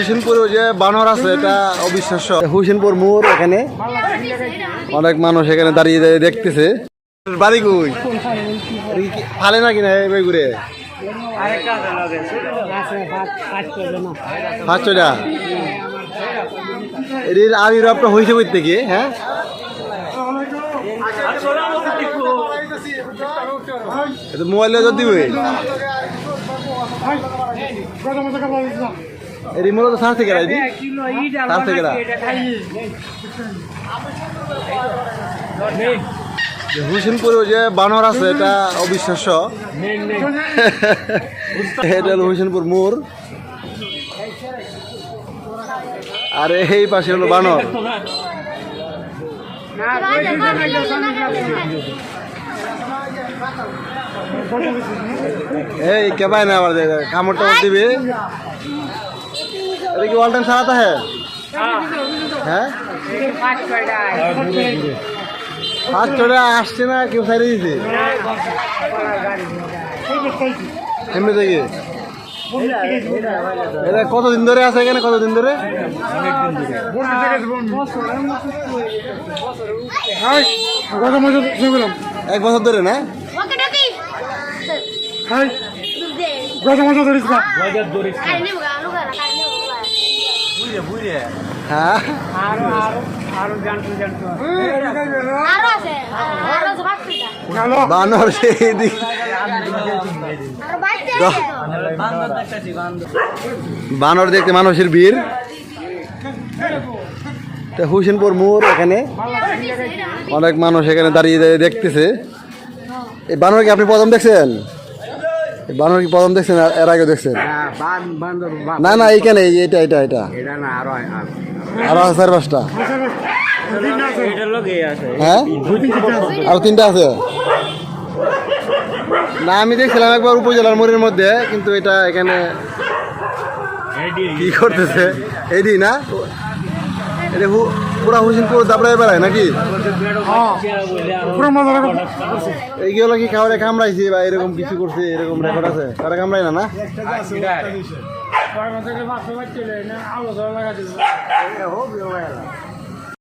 হুসেনপুরে যে বানর আছে এটা অবিশ্বাস্য। হুসেনপুর মোড়, এখানে অনেক মানুষ এখানে দাঁড়িয়ে দাঁড়িয়ে দেখতেছে। বাড়ি কই ফালে না কিনা এই ঘুরে 500টা এর আবির্ভাবটা হয়েছে বই থেকে। হ্যাঁ, মোবাইলে যদি দিবে এই মূলত সার থেকে সার থেকে হুসেনপুরে যে বানর আছে এটা অবিশ্বাস্য। এটা হলো হুসেনপুর মোড়, আর এই পাশে হলো বানর। এই কেবাই না আবার কামড় টামড় দিবে। এটা কি অল টাইম সারাতা হ্যাঁ 500টা আসছে না, কেউ সাইডে দিছে এমনি থেকে। এটা কতদিন ধরে আছে এখানে, কতদিন ধরে? 1 বছর ধরে না? হ্যাঁ, বানর বানর দেখতে মানুষের ভিড়। হুসেনপুর মোড়, এখানে অনেক মানুষ এখানে দাঁড়িয়ে দাঁড়িয়ে দেখতেছে। এই বানর কি আপনি প্রথম দেখছেন? বানর কি প্রথম দেখছেন, এর আগে দেখছেন? না না, এইখানে এটা এটা এটা আরো 4-5টা। হ্যাঁ, আরো 3টা আছে। না, আমি দেখছিলাম একবার উপজেলার মোড়ের মধ্যে, কিন্তু এটা এখানে কি করতেছে এইদি না, এটা পুরা হুসেনপুর দাবড়ায় বেড়ায় নাকি? এইগুলো কি খাওয়ারে কামড়াইছে বা এরকম কিছু করছে, এরকম রেকর্ড আছে? তারা কামড়ায় না? না